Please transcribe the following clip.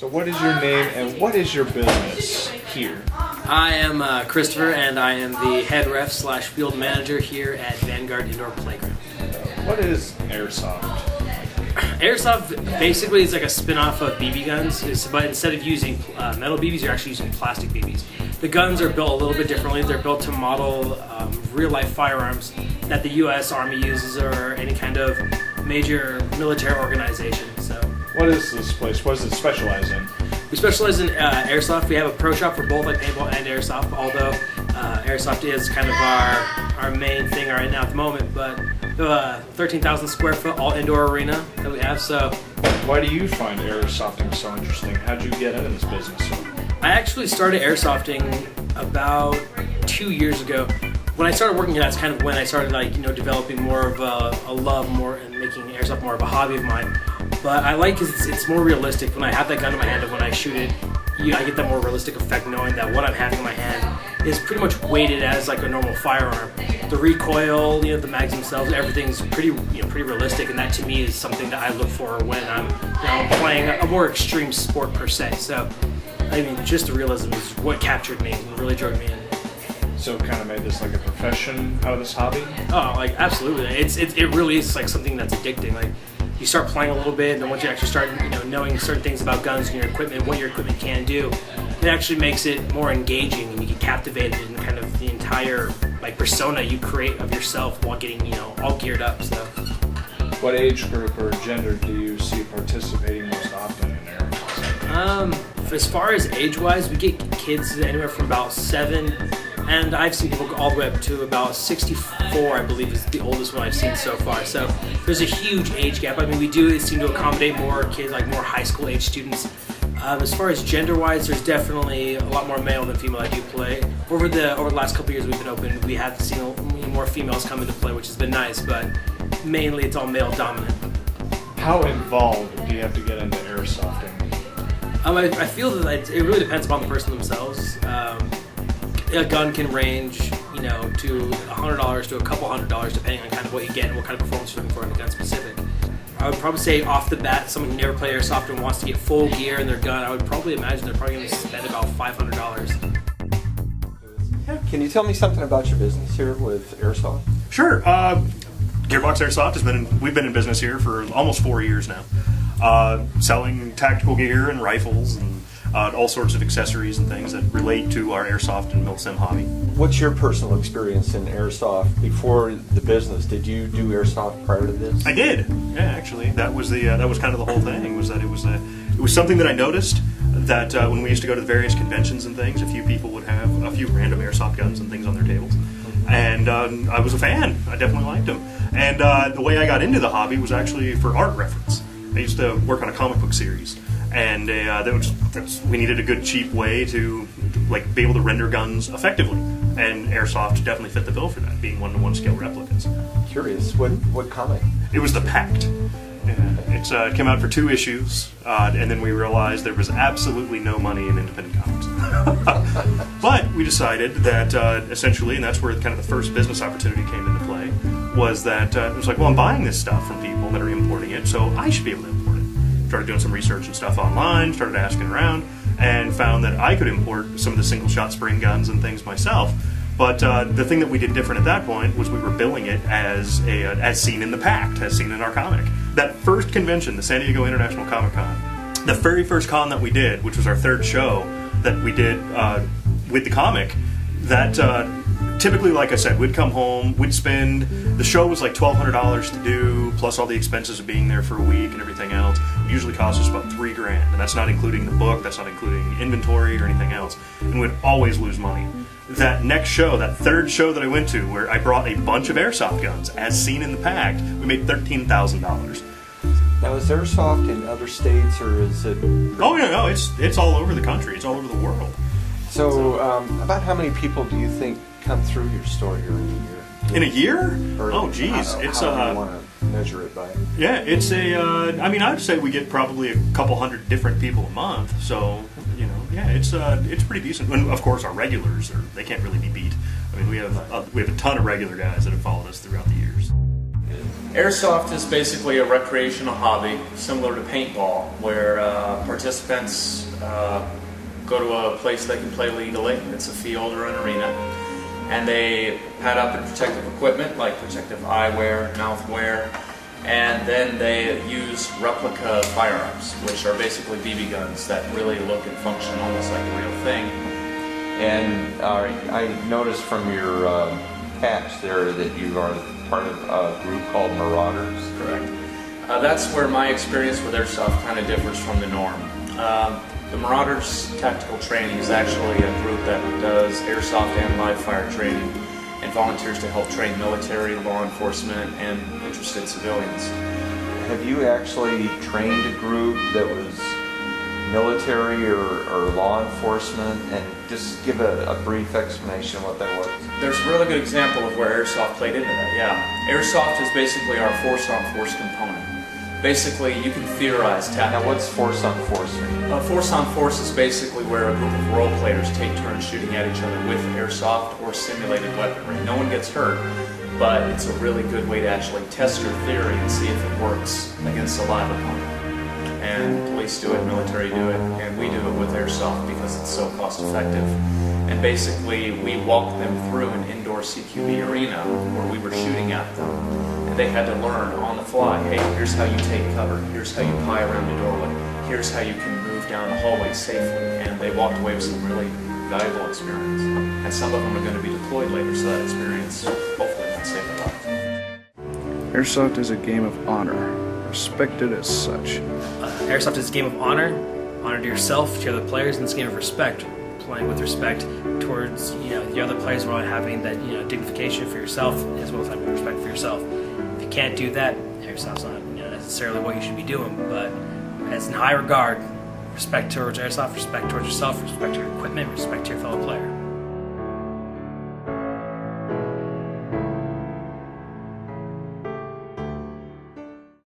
So what is your name and what is your business here? I am Christopher, and I am the head ref / field manager here at Vanguard Indoor Playground. What is Airsoft? Airsoft basically is like a spin-off of BB guns, but instead of using metal BBs, you're actually using plastic BBs. The guns are built a little bit differently. They're built to model real-life firearms that the U.S. Army uses or any kind of major military organization. So, what is this place? What does it specialize in? we specialize in airsoft. We have a pro shop for both like paintball and airsoft, although airsoft is kind of our main thing right now at the moment. But the 13,000 square foot all indoor arena that we have. So, why do you find airsofting so interesting? How'd you get into this business? I actually started airsofting about 2 years ago. When I started working here, that's kind of when I started developing more of a love more and making airsoft more of a hobby of mine. But I like because it's more realistic. When I have that gun in my hand and when I shoot it, I get that more realistic effect knowing that what I'm having in my hand is pretty much weighted as like a normal firearm. The recoil, the mags themselves, everything's pretty realistic, and that to me is something that I look for when I'm playing a more extreme sport per se. So, I mean, just the realism is what captured me and really drove me in. So it kind of made this like a profession out of this hobby? Oh, like absolutely. It really is like something that's addicting. Like you start playing a little bit, and then once you actually start knowing certain things about guns and your equipment, what your equipment can do, it actually makes it more engaging, and you get captivated in kind of the entire like persona you create of yourself while getting all geared up. So, what age group or gender do you see participating most often in airsoft? As far as age-wise, we get kids anywhere from about 7. And I've seen people go all the way up to about 64, I believe, is the oldest one I've seen so far. So there's a huge age gap. I mean, we do seem to accommodate more kids, like more high school age students. As far as gender-wise, there's definitely a lot more male than female that do play. Over the last couple of years we've been open, we have seen more females come into play, which has been nice, but mainly it's all male dominant. How involved do you have to get into airsofting? I feel that it really depends upon the person themselves. A gun can range, to $100 to a couple $100 depending on kind of what you get and what kind of performance you're looking for in the gun specific. I would probably say off the bat, someone who never played airsoft and wants to get full gear in their gun, I would probably imagine they're probably going to spend about $500. Yeah. Can you tell me something about your business here with Airsoft? Sure. Gearbox Airsoft we've been in business here for almost 4 years now, selling tactical gear and rifles and all sorts of accessories and things that relate to our airsoft and milsim hobby. What's your personal experience in airsoft before the business? Did you do airsoft prior to this? I did. Yeah, actually, that was kind of the whole thing. Was that it was something that I noticed that when we used to go to the various conventions and things, a few people would have a few random airsoft guns and things on their tables, and I was a fan. I definitely liked them. And the way I got into the hobby was actually for art reference. I used to work on a comic book series. And we needed a good, cheap way to be able to render guns effectively, and airsoft definitely fit the bill for that, being 1-to-1 scale replicas. Curious, what comic? It was The Pact. Yeah, it came out for 2 issues, and then we realized there was absolutely no money in independent comics. But we decided that essentially, and that's where kind of the first business opportunity came into play, was that it was like, well, I'm buying this stuff from people that are importing it, so I should be able to import it. Started doing some research and stuff online, started asking around, and found that I could import some of the single-shot spring guns and things myself. But the thing that we did different at that point was we were billing it as seen in the Pact, as seen in our comic. That first convention, the San Diego International Comic Con, the very first con that we did, which was our 3rd show that we did with the comic, that typically, like I said, we'd come home, we'd spend, the show was like $1,200 to do, plus all the expenses of being there for a week and everything else. It usually cost us about $3,000, and that's not including the book, that's not including inventory or anything else, and we'd always lose money. That next show, that 3rd show that I went to, where I brought a bunch of airsoft guns, as seen in the Pact, we made $13,000. Now, is airsoft in other states, or is it... Oh, yeah, no, it's all over the country, it's all over the world. So, about how many people do you think come through your store here in a year? In a year? Or oh, geez. It's how do you want to measure it by? Yeah, it's I'd say we get probably a couple hundred different people a month. So, yeah, it's pretty decent. And of course, our regulars they can't really be beat. I mean, we have a ton of regular guys that have followed us throughout the years. Airsoft is basically a recreational hobby, similar to paintball, where participants go to a place they can play legally. It's a field or an arena. And they pad up in protective equipment like protective eyewear, mouthwear, and then they use replica firearms, which are basically BB guns that really look and function almost like a real thing. And I noticed from your patch there that you are part of a group called Marauders. Correct. That's where my experience with Airsoft kind of differs from the norm. The Marauders Tactical Training is actually a group that does Airsoft and live fire training and volunteers to help train military, law enforcement, and interested civilians. Have you actually trained a group that was military or law enforcement? And just give a brief explanation of what that was. There's a really good example of where Airsoft played into that, yeah. Airsoft is basically our force-on-force component. Basically, you can theorize tactics. Now, what's force-on-force mean? Force-on-force is basically where a group of role players take turns shooting at each other with Airsoft or simulated weaponry. No one gets hurt, but it's a really good way to actually test your theory and see if it works against a live opponent. And police do it, military do it, and we do it with Airsoft because it's so cost-effective. And basically, we walked them through an indoor CQB arena where we were shooting at them. And they had to learn on the fly, hey, here's how you take cover, here's how you pie around the doorway, here's how you can move down the hallway safely. And they walked away with some really valuable experience. And some of them are going to be deployed later, so that experience hopefully might save their lives. Airsoft is a game of honor, respected as such. Airsoft is a game of honor to yourself, to other players, and it's a game of respect. Playing with respect towards the other players, while having that dignification for yourself as well as having respect for yourself. If you can't do that, Airsoft's not necessarily what you should be doing. But as in high regard, respect towards Airsoft, respect towards yourself, respect to your equipment, respect to your fellow player.